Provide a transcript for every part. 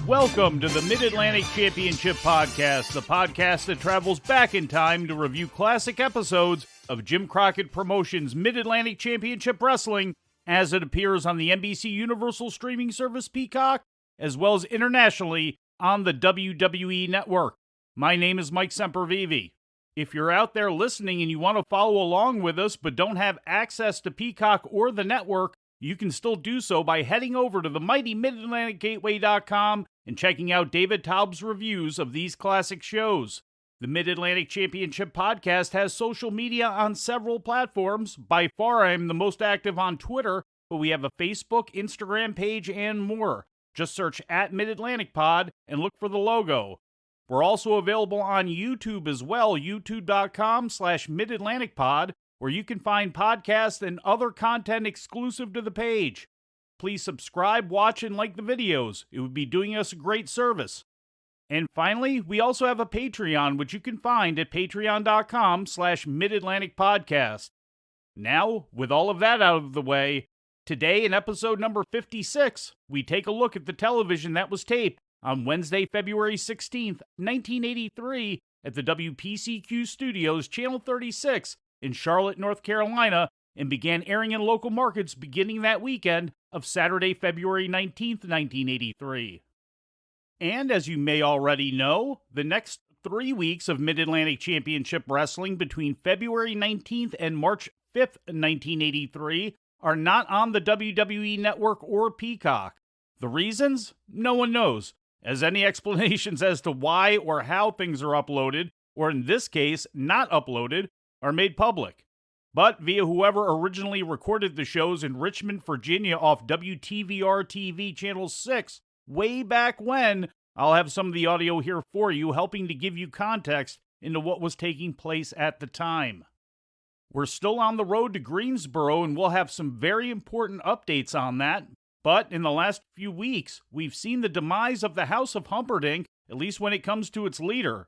Welcome to the Mid-Atlantic Championship Podcast, the podcast that travels back in time to review classic episodes of Jim Crockett Promotions' Mid-Atlantic Championship Wrestling as it appears on the NBC Universal streaming service Peacock, as well as internationally on the WWE Network. My name is Mike Sempervive. If you're out there listening and you want to follow along with us but don't have access to Peacock or the network, you can still do so by heading over to the mighty MidAtlanticGateway.com and checking out David Taub's reviews of these classic shows. The Mid-Atlantic Championship Podcast has social media on several platforms. By far, I am the most active on Twitter, but we have a Facebook, Instagram page, and more. Just search @MidAtlanticPod and look for the logo. We're also available on YouTube as well, youtube.com/MidAtlanticPod, where you can find podcasts and other content exclusive to the page. Please subscribe, watch, and like the videos. It would be doing us a great service. And finally, we also have a Patreon, which you can find at patreon.com/MidAtlanticPodcast. Now, with all of that out of the way, today in episode number 56, we take a look at the television that was taped on Wednesday, February 16th, 1983, at the WPCQ Studios, Channel 36, in Charlotte, North Carolina, and began airing in local markets beginning that weekend of Saturday, February 19th, 1983. And as you may already know, the next 3 weeks of Mid-Atlantic Championship Wrestling between February 19th and March 5th, 1983 are not on the WWE Network or Peacock. The reasons? No one knows, as any explanations as to why or how things are uploaded, or in this case, not uploaded, are made public. But via whoever originally recorded the shows in Richmond, Virginia off WTVR-TV Channel 6 way back when, I'll have some of the audio here for you, helping to give you context into what was taking place at the time. We're still on the road to Greensboro, and we'll have some very important updates on that. But in the last few weeks, we've seen the demise of the House of Humperdink, at least when it comes to its leader.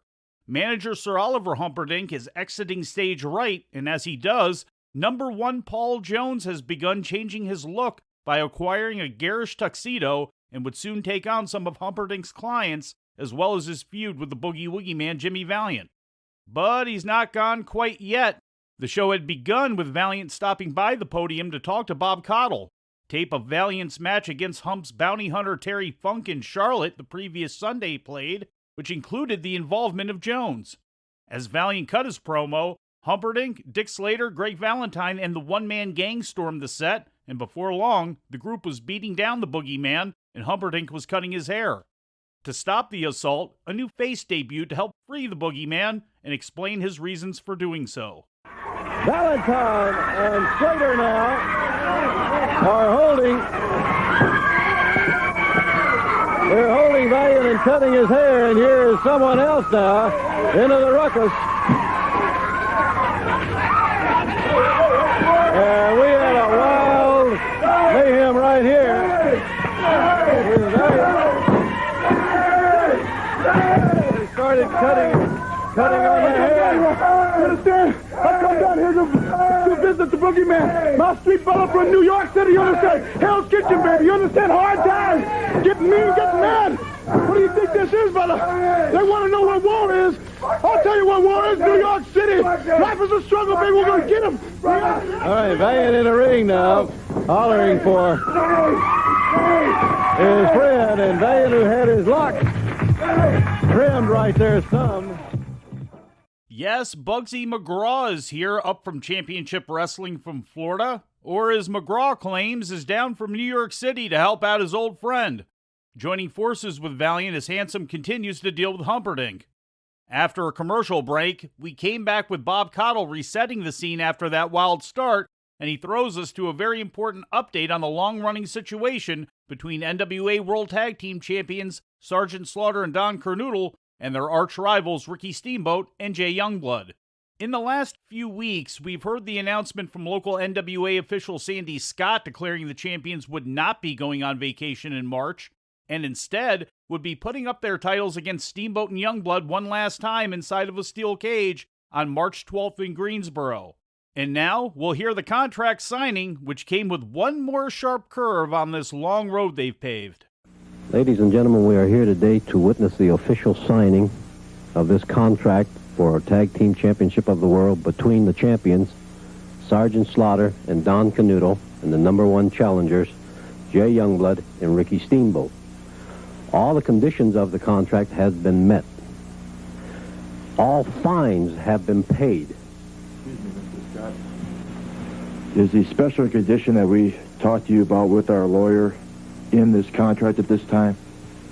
Manager Sir Oliver Humperdink is exiting stage right, and as he does, number one Paul Jones has begun changing his look by acquiring a garish tuxedo and would soon take on some of Humperdink's clients, as well as his feud with the Boogie Woogie Man, Jimmy Valiant. But he's not gone quite yet. The show had begun with Valiant stopping by the podium to talk to Bob Caudle. Tape of Valiant's match against Hump's bounty hunter Terry Funk in Charlotte the previous Sunday played, which included the involvement of Jones. As Valiant cut his promo, Humperdink, Dick Slater, Greg Valentine, and the one-man gang stormed the set, and before long, the group was beating down the Boogeyman, and Humperdink was cutting his hair. To stop the assault, a new face debuted to help free the Boogeyman and explain his reasons for doing so. Valentine and Slater now are holding Valiant and cutting his hair, and here is someone else now into the ruckus. We had a wild mayhem right here. He started cutting on the hair. You understand? I come down here to visit the Boogeyman. My street fella from New York City, you understand? Hell's Kitchen, baby. You understand? Hard times. Getting mean, getting mad. What do you think this is, brother? They want to know what war is. I'll tell you what war is. New York City. Life is a struggle, baby. We're going to get him. All right, Valiant in the ring now, hollering for his friend, and Valiant, who had his locks trimmed right there some. Yes, Bugsy McGraw is here, up from Championship Wrestling from Florida, or as McGraw claims, is down from New York City to help out his old friend. Joining forces with Valiant as Handsome continues to deal with Humperdink. After a commercial break, we came back with Bob Caudle resetting the scene after that wild start, and he throws us to a very important update on the long-running situation between NWA World Tag Team Champions Sergeant Slaughter and Don Kernoodle and their arch-rivals Ricky Steamboat and Jay Youngblood. In the last few weeks, we've heard the announcement from local NWA official Sandy Scott declaring the champions would not be going on vacation in March, and instead would be putting up their titles against Steamboat and Youngblood one last time inside of a steel cage on March 12th in Greensboro. And now, we'll hear the contract signing, which came with one more sharp curve on this long road they've paved. Ladies and gentlemen, we are here today to witness the official signing of this contract for a Tag Team Championship of the World between the champions, Sergeant Slaughter and Don Canoodle, and the #1 challengers, Jay Youngblood and Ricky Steamboat. All the conditions of the contract have been met. All fines have been paid. Excuse me, Mr. Scott. Is the special condition that we talked to you about with our lawyer in this contract at this time?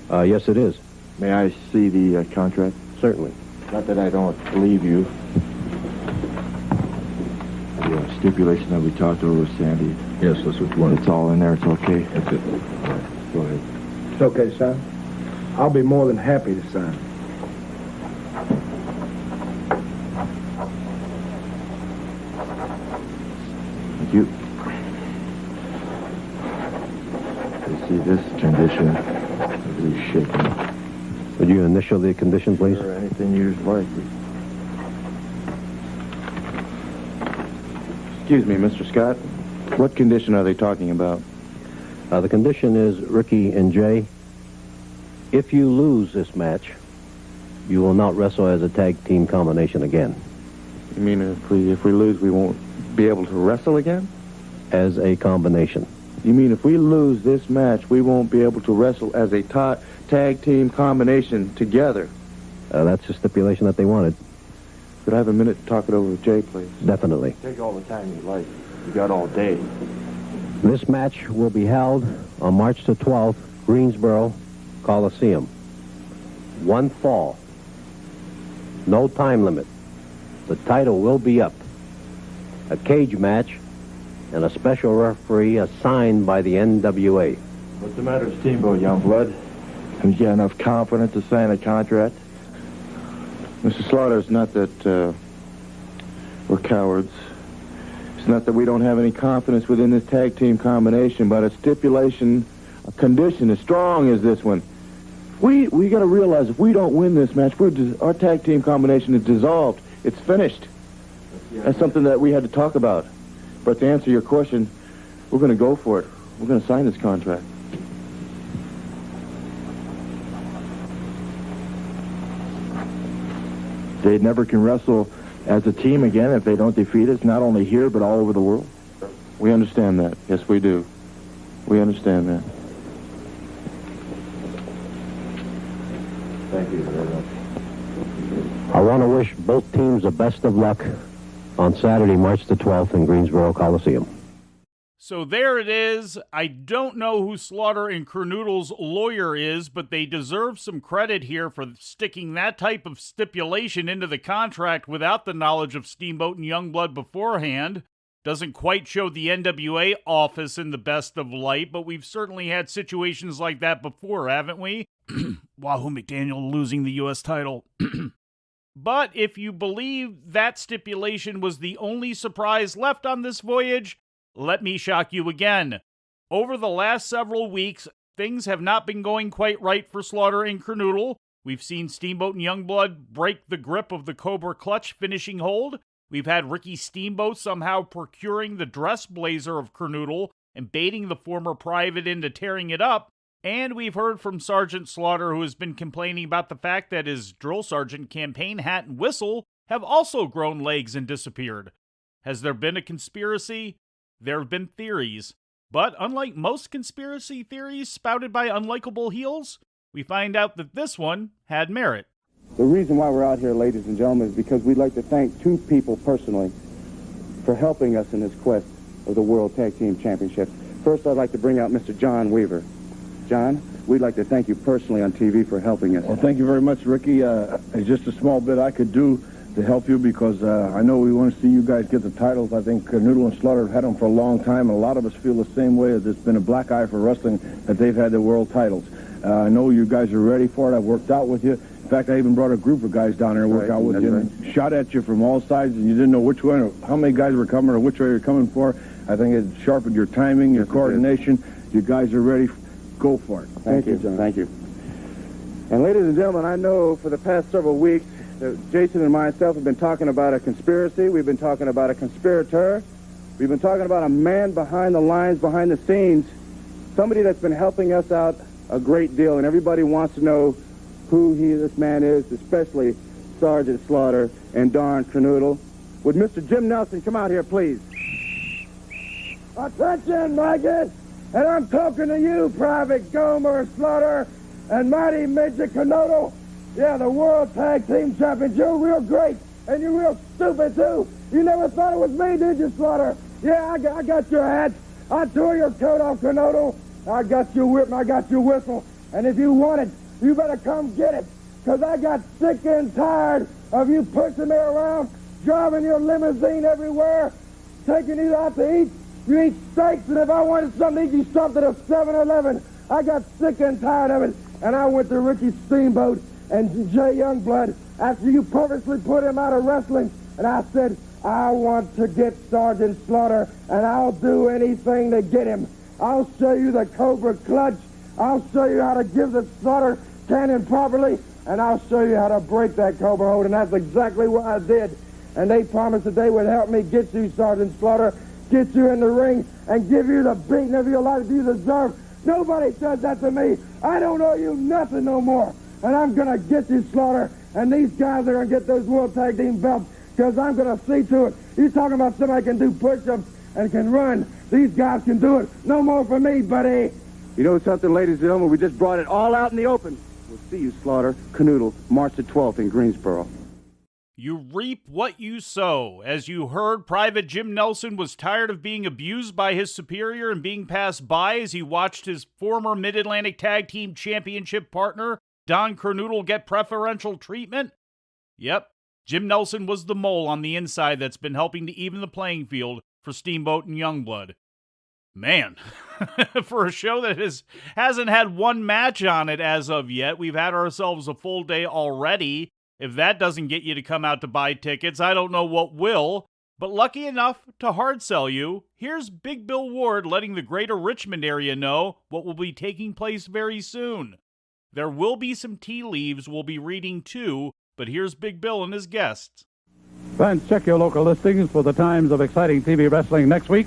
Yes, it is. May I see the contract? Certainly. Not that I don't believe you. The stipulation that we talked over with Sandy. Yes, that's what you want. It's all in there. It's okay. That's it. Go ahead. It's okay, son. I'll be more than happy to sign. Thank you. You see this condition is shaking. Would you initial the condition, please? Or anything you'd like. Excuse me, Mr. Scott. What condition are they talking about? The condition is, Ricky and Jay, if you lose this match, you will not wrestle as a tag team combination again. You mean if we lose, we won't be able to wrestle again? As a combination. You mean if we lose this match, we won't be able to wrestle as a tag team combination together? That's the stipulation that they wanted. Could I have a minute to talk it over with Jay, please? Definitely. Take all the time you like. You got all day. This match will be held on March the 12th, Greensboro Coliseum. One fall. No time limit. The title will be up. A cage match and a special referee assigned by the NWA. What's the matter, Steamboat, Youngblood? Have you got enough confidence to sign a contract? Mr. Slaughter, it's not that we're cowards. It's not that we don't have any confidence within this tag team combination, but a stipulation, a condition as strong as this one. We got to realize if we don't win this match, our tag team combination is dissolved. It's finished. That's something that we had to talk about. But to answer your question, we're going to go for it. We're going to sign this contract. They never can wrestle as a team again if they don't defeat us, not only here, but all over the world. We understand that. Yes, we do. We understand that. Thank you very much. I want to wish both teams the best of luck on Saturday, March the 12th in Greensboro Coliseum. So there it is. I don't know who Slaughter and Kernoodle's lawyer is, but they deserve some credit here for sticking that type of stipulation into the contract without the knowledge of Steamboat and Youngblood beforehand. Doesn't quite show the NWA office in the best of light, but we've certainly had situations like that before, haven't we? Wahoo McDaniel losing the U.S. title. But if you believe that stipulation was the only surprise left on this voyage, let me shock you again. Over the last several weeks, things have not been going quite right for Slaughter and Kernoodle. We've seen Steamboat and Youngblood break the grip of the Cobra Clutch finishing hold. We've had Ricky Steamboat somehow procuring the dress blazer of Kernoodle and baiting the former private into tearing it up. And we've heard from Sergeant Slaughter, who has been complaining about the fact that his drill sergeant campaign hat and whistle have also grown legs and disappeared. Has there been a conspiracy? There have been theories. But unlike most conspiracy theories spouted by unlikable heels, we find out that this one had merit. The reason why we're out here, ladies and gentlemen, is because we'd like to thank two people personally for helping us in this quest of the World Tag Team Championship. First, I'd like to bring out Mr. John Weaver. John, we'd like to thank you personally on TV for helping us. Well, thank you very much, Ricky. It's just a small bit I could do to help you because I know we want to see you guys get the titles. I think Noodle and Slaughter have had them for a long time, and a lot of us feel the same way. There's been a black eye for wrestling that they've had the world titles. I know you guys are ready for it. I've worked out with you. In fact, I even brought a group of guys down there to work out with you and shot at you from all sides, and you didn't know which one or how many guys were coming or which way you're coming for. I think it sharpened your timing, your coordination. You guys are ready. Go for it. Thank you, John. Thank you. And ladies and gentlemen, I know for the past several weeks that Jason and myself have been talking about a conspiracy. We've been talking about a conspirator. We've been talking about a man behind the lines, behind the scenes, somebody that's been helping us out a great deal, and everybody wants to know who this man is, especially Sergeant Slaughter and Don Kernodle. Would Mr. Jim Nelson come out here, please? Attention, Maggot! And I'm talking to you, Private Gomer Slaughter and Mighty Major Kernodle. Yeah, the World Tag Team Champions. You're real great, and you're real stupid, too. You never thought it was me, did you, Slaughter? Yeah, I got your hat. I tore your coat off, Kernodle. I got your whip, and I got your whistle. And if you want it, you better come get it, because I got sick and tired of you pushing me around, driving your limousine everywhere, taking you out to eat. You eat steaks, and if I wanted something to eat, you stopped at a 7-Eleven. I got sick and tired of it, and I went to Ricky Steamboat and Jay Youngblood after you purposely put him out of wrestling, and I said, I want to get Sergeant Slaughter, and I'll do anything to get him. I'll show you the Cobra Clutch. I'll show you how to give the Slaughter cannon properly, and I'll show you how to break that Cobra hold, and that's exactly what I did. And they promised that they would help me get you, Sergeant Slaughter, get you in the ring, and give you the beating of your life you deserve. Nobody says that to me. I don't owe you nothing no more. And I'm going to get you, Slaughter, and these guys are going to get those World Tag Team belts, because I'm going to see to it. You're talking about somebody can do push-ups and can run. These guys can do it. No more for me, buddy. You know something, ladies and gentlemen? We just brought it all out in the open. We'll see you, Slaughter, Kernodle, March the 12th in Greensboro. You reap what you sow. As you heard, Private Jim Nelson was tired of being abused by his superior and being passed by as he watched his former Mid-Atlantic Tag Team Championship partner, Don Kernodle, get preferential treatment. Yep, Jim Nelson was the mole on the inside that's been helping to even the playing field for Steamboat and Youngblood. Man, for a show that hasn't had one match on it as of yet, we've had ourselves a full day already. If that doesn't get you to come out to buy tickets, I don't know what will. But lucky enough to hard sell you, here's Big Bill Ward letting the greater Richmond area know what will be taking place very soon. There will be some tea leaves we'll be reading too, but here's Big Bill and his guests. Fans, check your local listings for the times of exciting TV wrestling next week.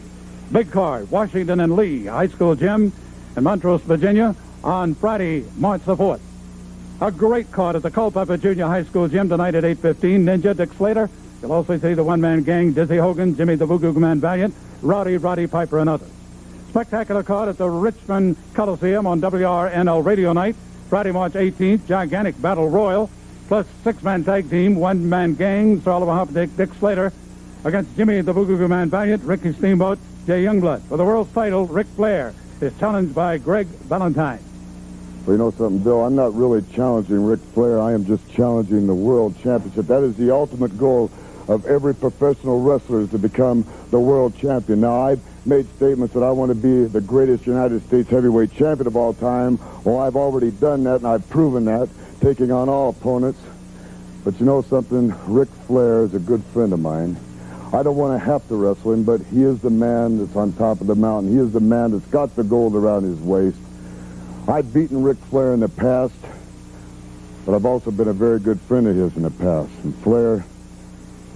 Big card, Washington and Lee High School Gym in Montrose, Virginia, on Friday, March the 4th. A great card at the Culpeper Junior High School Gym tonight at 8:15. Ninja Dick Slater. You'll also see the one-man gang, Dizzy Hogan, Jimmy the Boogie Woogie Man Valiant, Roddy Piper, and others. Spectacular card at the Richmond Coliseum on WRNL Radio Night, Friday, March 18th. Gigantic Battle Royal, plus six-man tag team, one-man gang, Sir Oliver Humperdink, Dick Slater, against Jimmy the Boogie Woogie Man Valiant, Ricky Steamboat, Jay Youngblood. For the world's title, Ric Flair is challenged by Greg Valentine. Well, you know something, Bill? I'm not really challenging Ric Flair. I am just challenging the World Championship. That is the ultimate goal of every professional wrestler, is to become the world champion. Now, I've made statements that I want to be the greatest United States heavyweight champion of all time. Well, I've already done that, and I've proven that, taking on all opponents. But you know something? Ric Flair is a good friend of mine. I don't want to have to wrestle him, but he is the man that's on top of the mountain. He is the man that's got the gold around his waist. I've beaten Ric Flair in the past, but I've also been a very good friend of his in the past. And Flair,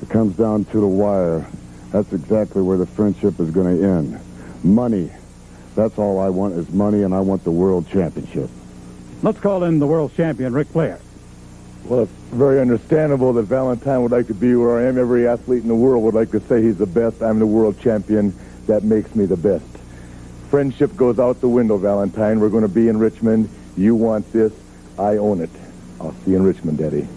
it comes down to the wire. That's exactly where the friendship is going to end. Money. That's all I want is money, and I want the world championship. Let's call in the world champion, Ric Flair. Well, it's very understandable that Valentine would like to be where I am. Every athlete in the world would like to say he's the best. I'm the world champion. That makes me the best. Friendship goes out the window, Valentine. We're going to be in Richmond. You want this. I own it. I'll see you in Richmond, Daddy.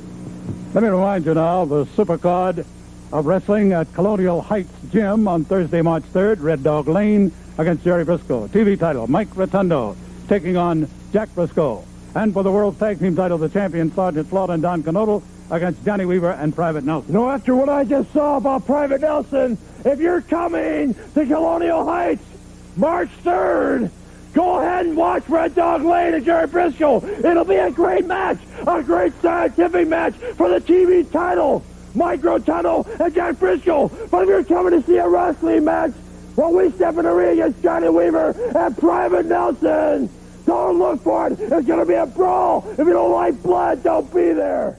Let me remind you now, the supercard of wrestling at Colonial Heights Gym on Thursday, March 3rd, Red Dog Lane against Jerry Briscoe. TV title, Mike Rotundo taking on Jack Briscoe. And for the World Tag Team title, the champion, Sergeant Slaughter and Don Kernodle against Johnny Weaver and Private Nelson. You know, after what I just saw about Private Nelson, if you're coming to Colonial Heights March 3rd, go ahead and watch Red Dog Lane and Jerry Briscoe. It'll be a great match, a great scientific match for the TV title. Mike Rotundo and Jack Briscoe. But if you're coming to see a wrestling match, well, we step in the ring against Johnny Weaver and Private Nelson. Don't look for it. It's going to be a brawl. If you don't like blood, don't be there.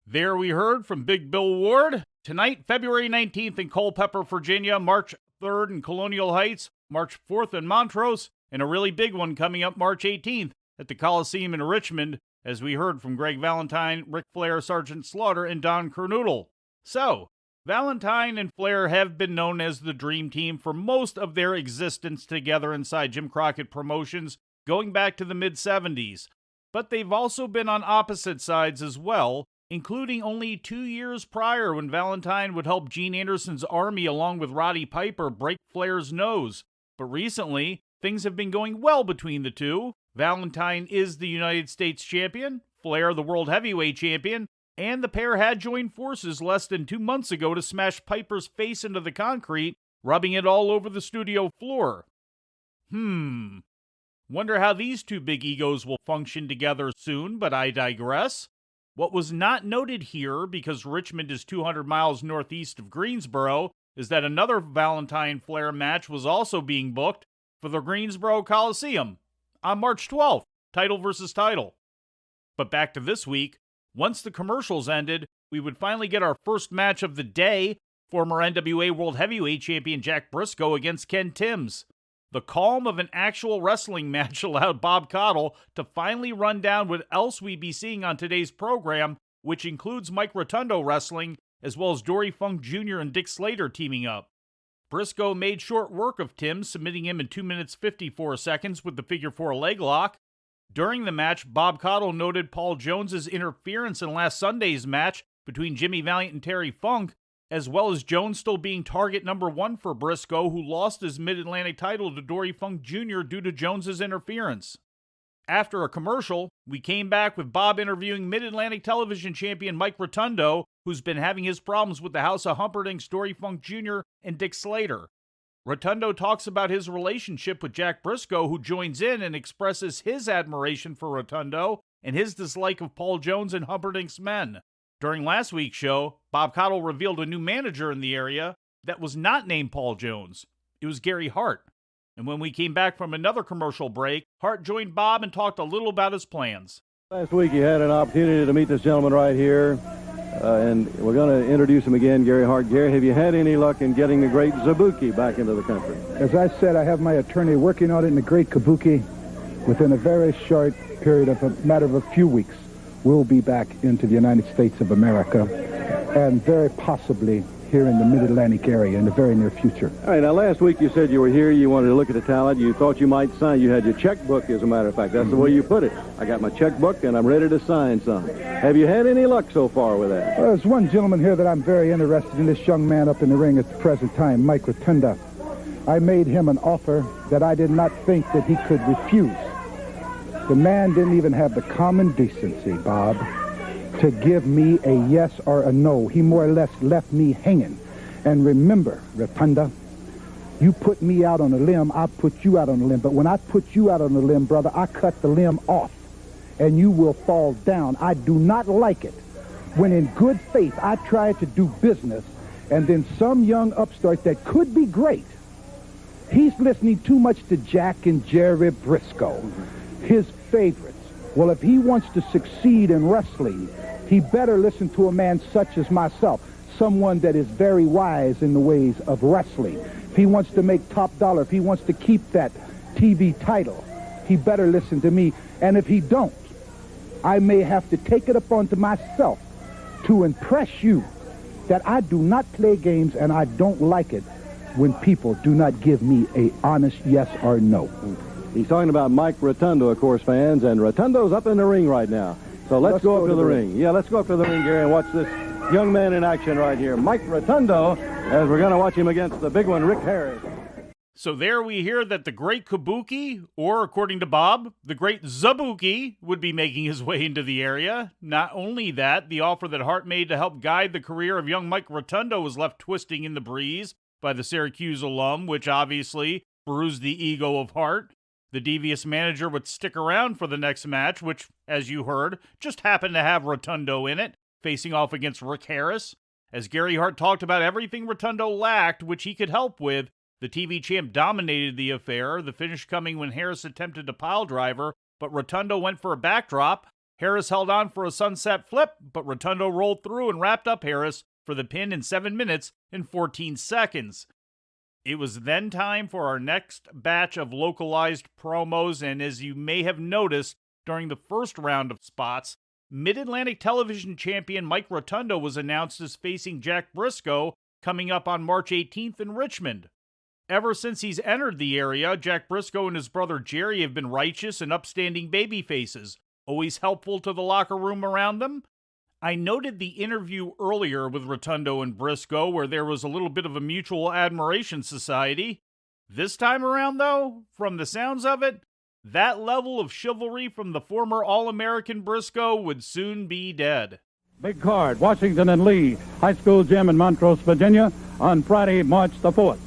There we heard from Big Bill Ward. Tonight, February 19th in Culpeper, Virginia, March 3rd in Colonial Heights, March 4th in Montrose, and a really big one coming up March 18th at the Coliseum in Richmond, as we heard from Greg Valentine, Ric Flair, Sergeant Slaughter, and Don Kernoodle. So, Valentine and Flair have been known as the Dream Team for most of their existence together inside Jim Crockett Promotions, going back to the mid-70s. But they've also been on opposite sides as well, including only 2 years prior when Valentine would help Gene Anderson's Army along with Roddy Piper break Flair's nose. But recently, things have been going well between the two. Valentine is the United States champion, Flair the World Heavyweight champion, and the pair had joined forces less than 2 months ago to smash Piper's face into the concrete, rubbing it all over the studio floor. Wonder how these two big egos will function together soon, but I digress. What was not noted here, because Richmond is 200 miles northeast of Greensboro, is that another Valentine-Flair match was also being booked for the Greensboro Coliseum on March 12th, title versus title. But back to this week, once the commercials ended, we would finally get our first match of the day, former NWA World Heavyweight Champion Jack Briscoe against Ken Timms. The calm of an actual wrestling match allowed Bob Caudle to finally run down what else we'd be seeing on today's program, which includes Mike Rotundo wrestling, as well as Dory Funk Jr. and Dick Slater teaming up. Briscoe made short work of Timms, submitting him in 2 minutes 54 seconds with the figure 4 leg lock. During the match, Bob Caudle noted Paul Jones's interference in last Sunday's match between Jimmy Valiant and Terry Funk, as well as Jones still being target number 1 for Briscoe, who lost his Mid-Atlantic title to Dory Funk Jr. due to Jones's interference. After a commercial, we came back with Bob interviewing Mid-Atlantic television champion Mike Rotundo, who's been having his problems with the House of Humperdink, Dory Funk Jr., and Dick Slater. Rotundo talks about his relationship with Jack Briscoe, who joins in and expresses his admiration for Rotundo and his dislike of Paul Jones and Humperdink's men. During last week's show, Bob Caudle revealed a new manager in the area that was not named Paul Jones. It was Gary Hart. And when we came back from another commercial break, Hart joined Bob and talked a little about his plans. Last week you had an opportunity to meet this gentleman right here, and we're going to introduce him again, Gary Hart. Gary, have you had any luck in getting the great Zabuki back into the country? As I said, I have my attorney working on it in the great Kabuki. Within a very short period of a matter of a few weeks, we'll be back into the United States of America, and very possibly here in the Mid-Atlantic area in the very near future. All right, now last week you said you were here, you wanted to look at the talent, you thought you might sign. You had your checkbook, as a matter of fact. That's the way you put it. I got my checkbook and I'm ready to sign some. Have you had any luck so far with that? Well, there's one gentleman here that I'm very interested in, this young man up in the ring at the present time, Mike Rotunda. I made him an offer that I did not think that he could refuse. The man didn't even have the common decency, Bob, to give me a yes or a no. He more or less left me hanging. And remember, Rotunda, you put me out on a limb, I put you out on a limb. But when I put you out on a limb, brother, I cut the limb off, and you will fall down. I do not like it when in good faith I try to do business, and then some young upstart that could be great, he's listening too much to Jack and Jerry Briscoe, his favorites. Well, if he wants to succeed in wrestling, he better listen to a man such as myself, someone that is very wise in the ways of wrestling. If he wants to make top dollar, if he wants to keep that TV title, he better listen to me. And if he don't, I may have to take it upon to myself to impress you that I do not play games, and I don't like it when people do not give me a honest yes or no. He's talking about Mike Rotundo, of course, fans, and Rotundo's up in the ring right now. So let's go up to the ring. Yeah, let's go up to the ring, Gary, and watch this young man in action right here, Mike Rotundo, as we're going to watch him against the big one, Rick Harris. So there we hear that the great Kabuki, or according to Bob, the great Zabuki, would be making his way into the area. Not only that, the offer that Hart made to help guide the career of young Mike Rotundo was left twisting in the breeze by the Syracuse alum, which obviously bruised the ego of Hart. The devious manager would stick around for the next match, which, as you heard, just happened to have Rotundo in it, facing off against Rick Harris. As Gary Hart talked about everything Rotundo lacked, which he could help with, the TV champ dominated the affair, the finish coming when Harris attempted a piledriver, but Rotundo went for a backdrop. Harris held on for a sunset flip, but Rotundo rolled through and wrapped up Harris for the pin in 7 minutes and 14 seconds. It was then time for our next batch of localized promos, and as you may have noticed, during the first round of spots, Mid-Atlantic Television champion Mike Rotundo was announced as facing Jack Briscoe coming up on March 18th in Richmond. Ever since he's entered the area, Jack Briscoe and his brother Jerry have been righteous and upstanding baby faces, always helpful to the locker room around them. I noted the interview earlier with Rotundo and Briscoe where there was a little bit of a mutual admiration society. This time around, though, from the sounds of it, that level of chivalry from the former All-American Briscoe would soon be dead. Big card, Washington and Lee High School Gym in Montrose, Virginia, on Friday, March the 4th.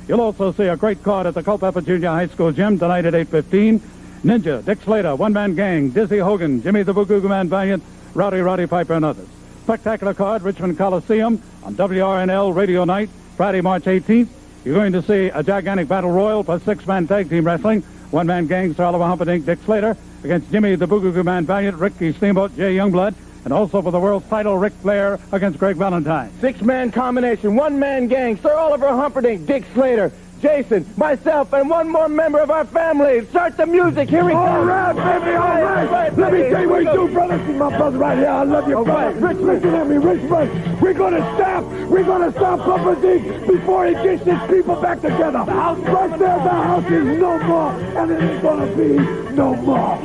You'll also see a great card at the Culpeper Junior High School Gym tonight at 8:15. Ninja, Dick Slater, One Man Gang, Dizzy Hogan, Jimmy the Boogie Woogie Man Valiant, Rowdy Piper, and others. Spectacular card, Richmond Coliseum on WRNL Radio Night, Friday, March 18th. You're going to see a gigantic battle royal for six-man tag team wrestling. One Man Gang, Sir Oliver Humperdink, Dick Slater, against Jimmy the Boogie Woogie Man Valiant, Ricky Steamboat, Jay Youngblood, and also for the world's title, Ric Flair against Greg Valentine. Six-man combination, one-man gang, Sir Oliver Humperdink, Dick Slater, Jason, myself, and one more member of our family. Start the music. Here we go. All right, baby, all right. Let me tell you what you do, brother. This is my brother right here. I love you, brother. Rich, listen at me, Richmond. We're going to stop Humperdink before he gets his people back together. Right there, the house is no more, and it ain't going to be no more.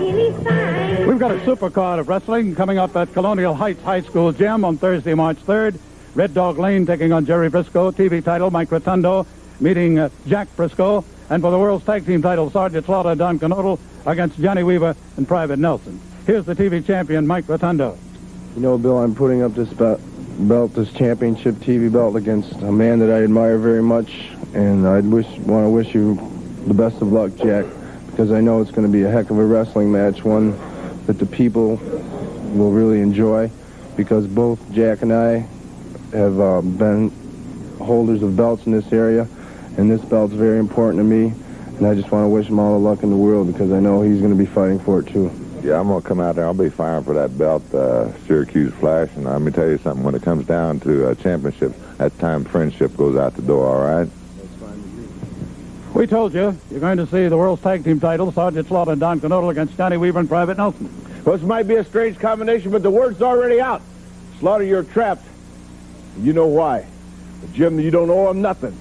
We've got a super card of wrestling coming up at Colonial Heights High School Gym on Thursday, March 3rd. Red Dog Lane taking on Jerry Briscoe. TV title, Mike Rotundo meeting Jack Briscoe. And for the world's tag team title, Sergeant Slaughter, Don Knodel against Johnny Weaver and Private Nelson. Here's the TV champion, Mike Rotundo. You know, Bill, I'm putting up this belt, this championship TV belt, against a man that I admire very much, and I want to wish you the best of luck, Jack, because I know it's going to be a heck of a wrestling match, one that the people will really enjoy, because both Jack and I have been holders of belts in this area, and this belt's very important to me, and I just want to wish him all the luck in the world, because I know he's going to be fighting for it too. Yeah, I'm going to come out there. I'll be firing for that belt, Syracuse Flash, and let me tell you something, when it comes down to a championship, that time friendship goes out the door, all right? That's fine with me. We told you, you're going to see the world's tag team title, Sergeant Slaughter and Don Knodel against Johnny Weaver and Private Nelson. Well, this might be a strange combination, but the word's already out. Slaughter, you're trapped. You know why. Jim, you don't owe him nothing.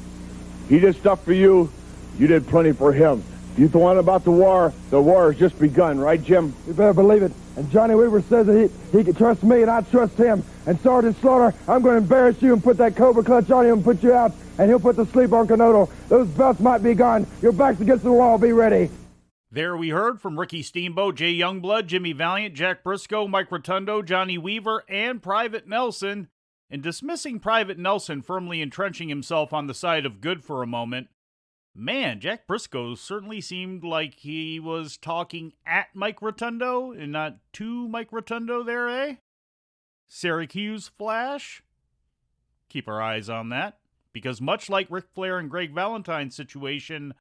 He did stuff for you. You did plenty for him. You thought about the war has just begun, right, Jim? You better believe it. And Johnny Weaver says that he can trust me, and I trust him. And Sergeant Slaughter, I'm going to embarrass you and put that Cobra Clutch on you and put you out, and he'll put the sleep on Knodel. Those belts might be gone. Your back's against the wall. Be ready. There we heard from Ricky Steamboat, Jay Youngblood, Jimmy Valiant, Jack Briscoe, Mike Rotundo, Johnny Weaver, and Private Nelson. And dismissing Private Nelson, firmly entrenching himself on the side of good for a moment, man, Jack Briscoe certainly seemed like he was talking at Mike Rotundo and not to Mike Rotundo there, eh? Syracuse Flash? Keep our eyes on that, because much like Ric Flair and Greg Valentine's situation,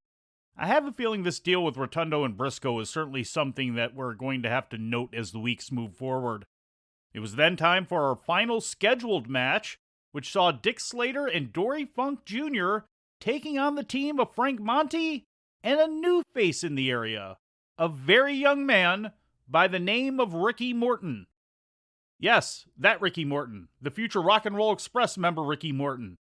I have a feeling this deal with Rotundo and Briscoe is certainly something that we're going to have to note as the weeks move forward. It was then time for our final scheduled match, which saw Dick Slater and Dory Funk Jr. taking on the team of Frank Monty and a new face in the area, a very young man by the name of Ricky Morton. Yes, that Ricky Morton, the future Rock and Roll Express member Ricky Morton.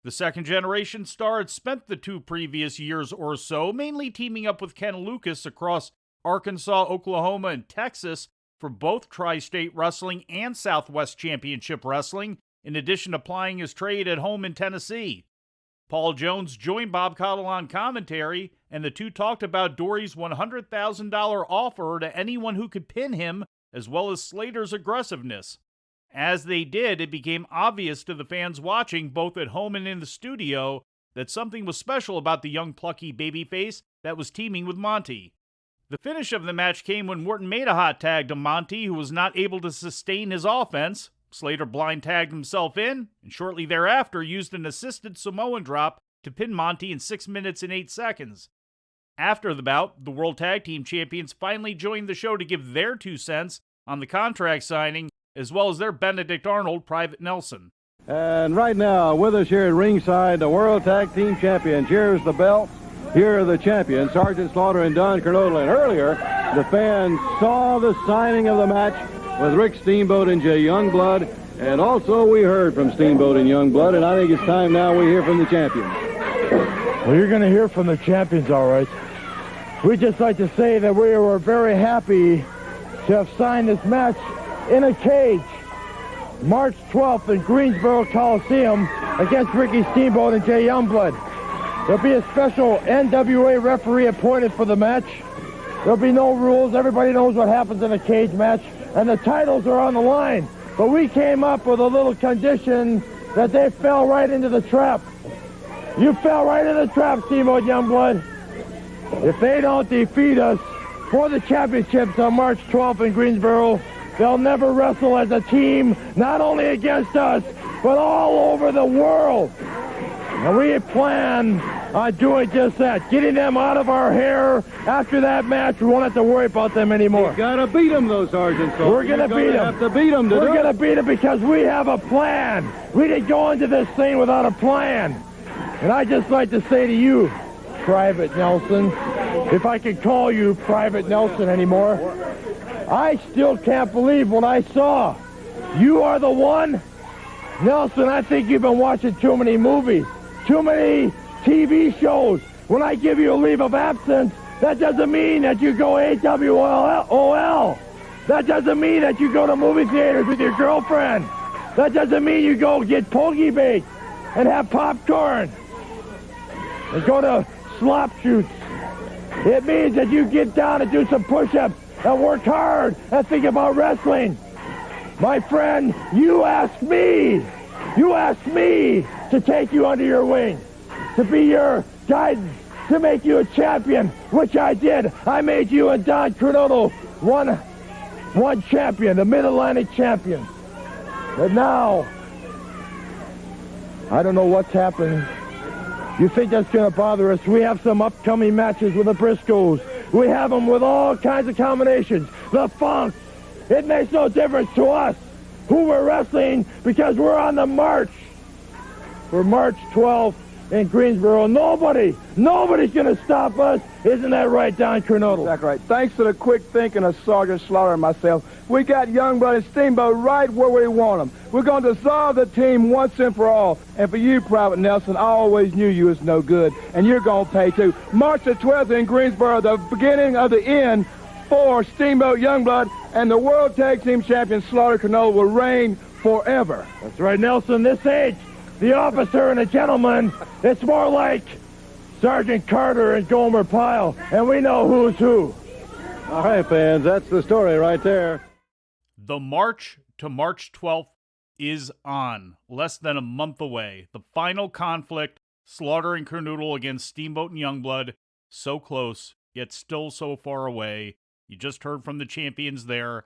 The second-generation star had spent the 2 previous years or so mainly teaming up with Ken Lucas across Arkansas, Oklahoma, and Texas for both Tri-State Wrestling and Southwest Championship Wrestling, in addition to plying his trade at home in Tennessee. Paul Jones joined Bob Caudle on commentary, and the two talked about Dory's $100,000 offer to anyone who could pin him, as well as Slater's aggressiveness. As they did, it became obvious to the fans watching, both at home and in the studio, that something was special about the young plucky babyface that was teaming with Monty. The finish of the match came when Morton made a hot tag to Monty, who was not able to sustain his offense. Slater blind tagged himself in, and shortly thereafter used an assisted Samoan drop to pin Monty in 6 minutes and 8 seconds. After the bout, the World Tag Team Champions finally joined the show to give their 2 cents on the contract signing, as well as their Benedict Arnold, Private Nelson. And right now, with us here at ringside, the World Tag Team Champions. Here's the belt. Here are the champions, Sergeant Slaughter and Don Knodel. And earlier, the fans saw the signing of the match with Rick Steamboat and Jay Youngblood, and also we heard from Steamboat and Youngblood, and I think it's time now we hear from the champions. Well, you're going to hear from the champions, all right. We'd just like to say that we were very happy to have signed this match in a cage. March 12th in Greensboro Coliseum against Ricky Steamboat and Jay Youngblood. There'll be a special NWA referee appointed for the match. There'll be no rules. Everybody knows what happens in a cage match, and the titles are on the line. But we came up with a little condition that they fell right into the trap. You fell right into the trap, Steamboat Youngblood. If they don't defeat us for the championships on March 12th in Greensboro, they'll never wrestle as a team, not only against us, but all over the world. And we plan on doing just that, getting them out of our hair. After that match, we won't have to worry about them anymore. You gotta beat them, though, Sergeant. So we're gonna beat them. Have to beat them. We're gonna beat them because we have a plan. We didn't go into this thing without a plan. And I'd just like to say to you, Private Nelson, if I can call you Private Nelson anymore, I still can't believe what I saw. You are the one? Nelson, I think you've been watching too many movies, too many TV shows. When I give you a leave of absence, that doesn't mean that you go AWOL. That doesn't mean that you go to movie theaters with your girlfriend. That doesn't mean you go get pokey bait and have popcorn and go to slop shoots. It means that you get down and do some push-ups and work hard and think about wrestling. My friend, you asked me to take you under your wing, to be your guidance, to make you a champion, which I did. I made you and Don Coronado one champion, the Mid-Atlantic champion. But now, I don't know what's happening. You think that's going to bother us? We have some upcoming matches with the Briscoes. We have them with all kinds of combinations. The Funk. It makes no difference to us who we're wrestling because we're on the march for March 12th in Greensboro. Nobody's going to stop us. Isn't that right, Don Coronado? That's right. Thanks to the quick thinking of Sergeant Slaughter and myself, we got Youngblood and Steamboat right where we want them. We're going to dissolve the team once and for all. And for you, Private Nelson, I always knew you was no good, and you're going to pay too. March the 12th in Greensboro, the beginning of the end for Steamboat Youngblood, and the World Tag Team Champion Slaughter Coronado will reign forever. That's right, Nelson. This age, the officer and the gentleman, it's more like Sergeant Carter and Gomer Pyle, and we know who's who. All right, fans, that's the story right there. The march to March 12th is on. Less than a month away. The final conflict, Slaughter and Coronado against Steamboat and Youngblood. So close, yet still so far away. You just heard from the champions there.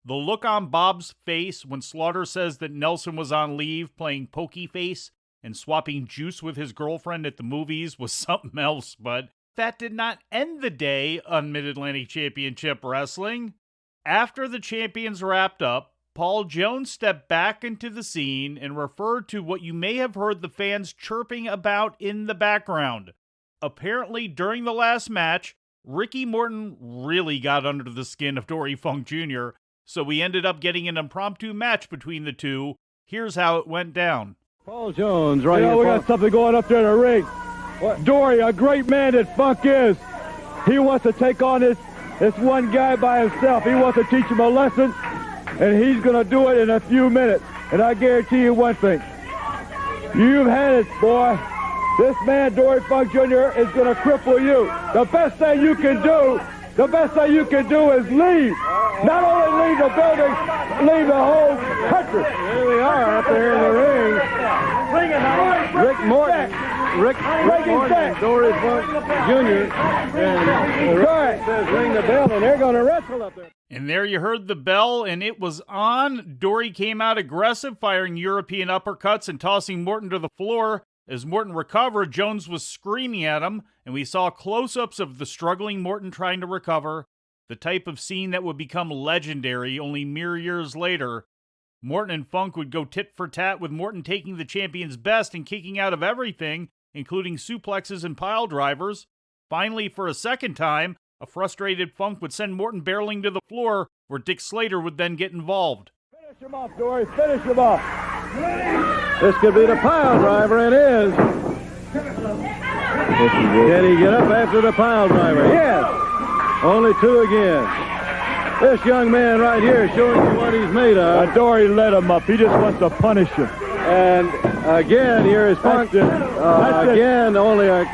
The look on Bob's face when Slaughter says that Nelson was on leave playing pokey face and swapping juice with his girlfriend at the movies was something else, but that did not end the day on Mid-Atlantic Championship Wrestling. After the champions wrapped up, Paul Jones stepped back into the scene and referred to what you may have heard the fans chirping about in the background. Apparently, during the last match, Ricky Morton really got under the skin of Dory Funk Jr., so we ended up getting an impromptu match between the two. Here's how it went down. Paul Jones, right here. We got something going up there in the ring. What? Dory, a great man that Funk is. He wants to take on this one guy by himself. He wants to teach him a lesson, and he's going to do it in a few minutes. And I guarantee you one thing. You've had it, boy. This man, Dory Funk Jr., is going to cripple you. The best thing you can do is leave. Not only leave the building, leave the whole country. Here we are up there in the ring. Rick Morton, and Dory Funk Jr. And Rick says ring the bell, and they're going to wrestle up there. And there you heard the bell, and it was on. Dory came out aggressive, firing European uppercuts and tossing Morton to the floor. As Morton recovered, Jones was screaming at him, and we saw close-ups of the struggling Morton trying to recover, the type of scene that would become legendary only mere years later. Morton and Funk would go tit for tat, with Morton taking the champion's best and kicking out of everything, including suplexes and pile drivers. Finally, for a second time, A frustrated Funk would send Morton barreling to the floor, where Dick Slater would then get involved. Finish him off, Dory. Finish him off. This could be the pile driver. It is. Can he get up after the pile driver? Yes. Only 2 again. This young man right here showing you what he's made of. Dory let him up. He just wants to punish him. And again, here is Funk. Again, only a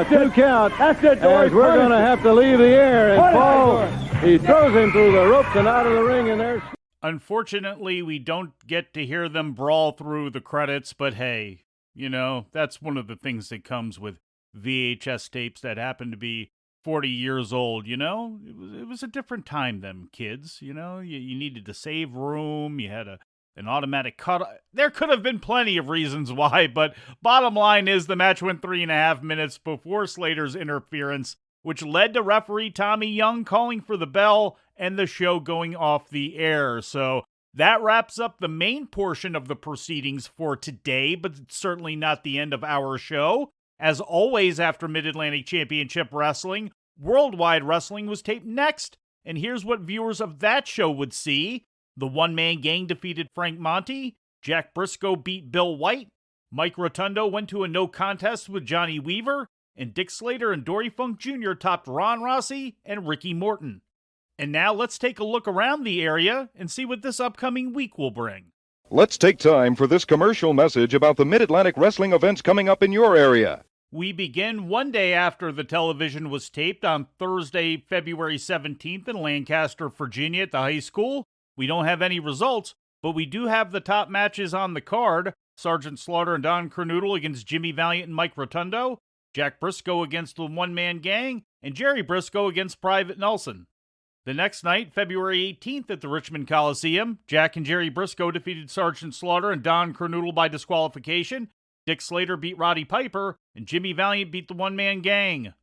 2 count. That's it, Dory. As we're going to have to leave the air. And Paul, he throws him through the ropes and out of the ring, and there's... Unfortunately, we don't get to hear them brawl through the credits, but hey, you know, that's one of the things that comes with VHS tapes that happen to be 40 years old, you know? It was a different time then, kids, you know? You needed to save room, you had an automatic cut. There could have been plenty of reasons why, but bottom line is the match went 3.5 minutes before Slater's interference, which led to referee Tommy Young calling for the bell and the show going off the air. So that wraps up the main portion of the proceedings for today, but it's certainly not the end of our show. As always, after Mid-Atlantic Championship Wrestling, Worldwide Wrestling was taped next, and here's what viewers of that show would see. The one-man gang defeated Frank Monte, Jack Briscoe beat Bill White, Mike Rotundo went to a no contest with Johnny Weaver, and Dick Slater and Dory Funk Jr. topped Ron Rossi and Ricky Morton. And now let's take a look around the area and see what this upcoming week will bring. Let's take time for this commercial message about the Mid-Atlantic wrestling events coming up in your area. We begin one day after the television was taped on Thursday, February 17th in Lancaster, Virginia at the high school. We don't have any results, but we do have the top matches on the card. Sergeant Slaughter and Don Kernoodle against Jimmy Valiant and Mike Rotundo, Jack Briscoe against the one-man gang, and Jerry Briscoe against Private Nelson. The next night, February 18th at the Richmond Coliseum, Jack and Jerry Briscoe defeated Sergeant Slaughter and Don Kernoodle by disqualification. Dick Slater beat Roddy Piper, and Jimmy Valiant beat the one-man gang.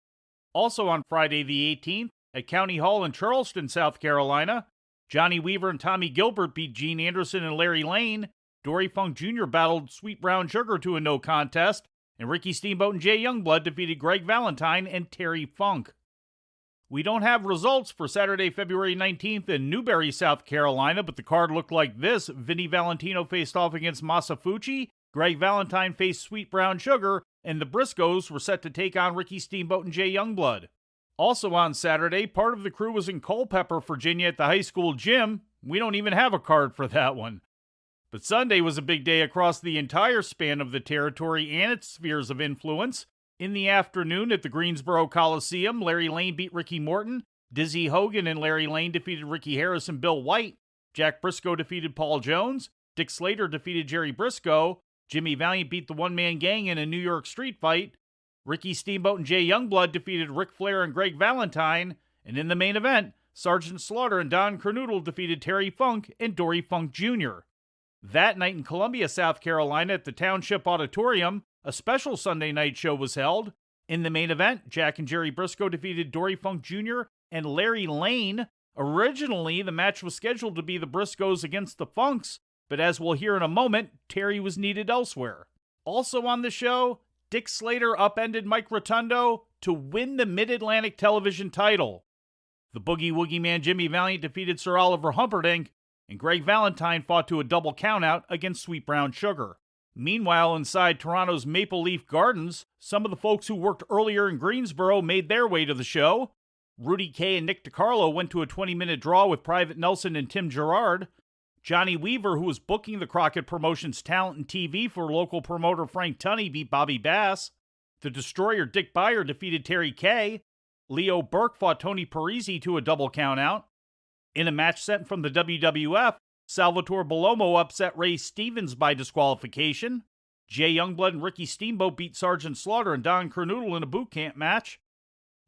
Also on Friday the 18th, at County Hall in Charleston, South Carolina, Johnny Weaver and Tommy Gilbert beat Gene Anderson and Larry Lane. Dory Funk Jr. battled Sweet Brown Sugar to a no contest, and Ricky Steamboat and Jay Youngblood defeated Greg Valentine and Terry Funk. We don't have results for Saturday, February 19th in Newberry, South Carolina, but the card looked like this. Vinny Valentino faced off against Masafuchi, Greg Valentine faced Sweet Brown Sugar, and the Briscoes were set to take on Ricky Steamboat and Jay Youngblood. Also on Saturday, part of the crew was in Culpeper, Virginia at the high school gym. We don't even have a card for that one. But Sunday was a big day across the entire span of the territory and its spheres of influence. In the afternoon at the Greensboro Coliseum, Larry Lane beat Ricky Morton. Dizzy Hogan and Larry Lane defeated Ricky Harris and Bill White. Jack Briscoe defeated Paul Jones. Dick Slater defeated Jerry Briscoe. Jimmy Valiant beat the one-man gang in a New York street fight. Ricky Steamboat and Jay Youngblood defeated Ric Flair and Greg Valentine. And in the main event, Sergeant Slaughter and Don Kernoodle defeated Terry Funk and Dory Funk Jr. That night in Columbia, South Carolina at the Township Auditorium, a special Sunday night show was held. In the main event, Jack and Jerry Briscoe defeated Dory Funk Jr. and Larry Lane. Originally, the match was scheduled to be the Briscoes against the Funks, but as we'll hear in a moment, Terry was needed elsewhere. Also on the show, Dick Slater upended Mike Rotundo to win the Mid-Atlantic television title. The Boogie Woogie Man Jimmy Valiant defeated Sir Oliver Humperdink, and Greg Valentine fought to a double countout against Sweet Brown Sugar. Meanwhile, inside Toronto's Maple Leaf Gardens, some of the folks who worked earlier in Greensboro made their way to the show. Rudy Kay and Nick DiCarlo went to a 20-minute draw with Private Nelson and Tim Gerard. Johnny Weaver, who was booking the Crockett Promotions talent and TV for local promoter Frank Tunney, beat Bobby Bass. The Destroyer Dick Beyer defeated Terry Kay. Leo Burke fought Tony Parisi to a double countout. In a match sent from the WWF, Salvatore Bellomo upset Ray Stevens by disqualification. Jay Youngblood and Ricky Steamboat beat Sergeant Slaughter and Don Kernoodle in a boot camp match.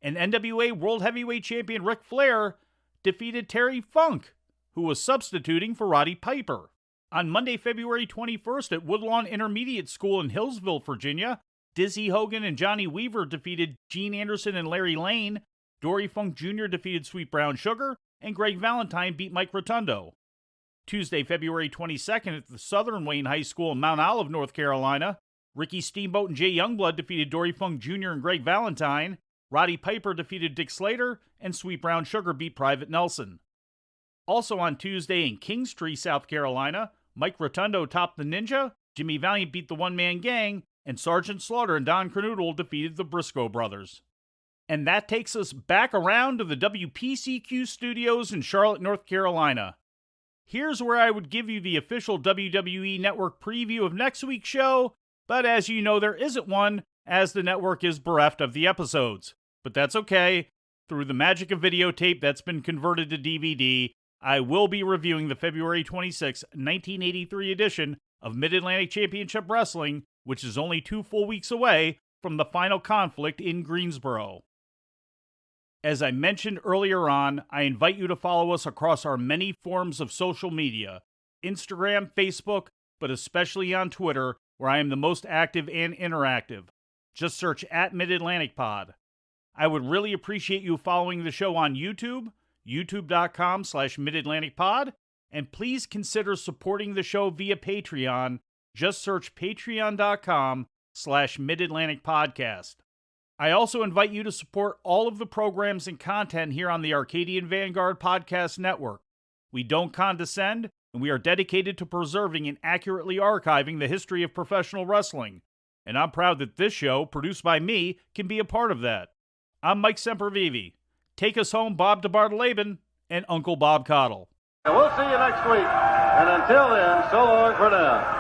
And NWA World Heavyweight Champion Ric Flair defeated Terry Funk, who was substituting for Roddy Piper. On Monday, February 21st at Woodlawn Intermediate School in Hillsville, Virginia, Dizzy Hogan and Johnny Weaver defeated Gene Anderson and Larry Lane. Dory Funk Jr. defeated Sweet Brown Sugar, and Greg Valentine beat Mike Rotundo. Tuesday, February 22nd at the Southern Wayne High School in Mount Olive, North Carolina, Ricky Steamboat and Jay Youngblood defeated Dory Funk Jr. and Greg Valentine. Roddy Piper defeated Dick Slater, and Sweet Brown Sugar beat Private Nelson. Also on Tuesday in Kingstree, South Carolina, Mike Rotundo topped the Ninja, Jimmy Valiant beat the One-Man Gang, and Sergeant Slaughter and Don Kernodle defeated the Briscoe Brothers. And that takes us back around to the WPCQ studios in Charlotte, North Carolina. Here's where I would give you the official WWE Network preview of next week's show, but as you know, there isn't one, as the network is bereft of the episodes. But that's okay. Through the magic of videotape that's been converted to DVD, I will be reviewing the February 26, 1983 edition of Mid-Atlantic Championship Wrestling, which is only 2 full weeks away from the final conflict in Greensboro. As I mentioned earlier on, I invite you to follow us across our many forms of social media, Instagram, Facebook, but especially on Twitter, where I am the most active and interactive. Just search @MidAtlanticPod. I would really appreciate you following the show on YouTube, youtube.com/MidAtlanticPod, and please consider supporting the show via Patreon. Just search patreon.com/MidAtlanticPodcast. I also invite you to support all of the programs and content here on the Arcadian Vanguard Podcast Network. We don't condescend, and we are dedicated to preserving and accurately archiving the history of professional wrestling. And I'm proud that this show, produced by me, can be a part of that. I'm Mike Sempervive. Take us home, Bob DeBartoleben and Uncle Bob Cottle. And we'll see you next week. And until then, so long for now.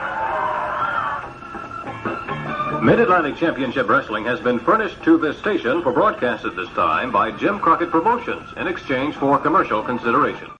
Mid-Atlantic Championship Wrestling has been furnished to this station for broadcast at this time by Jim Crockett Promotions in exchange for commercial consideration.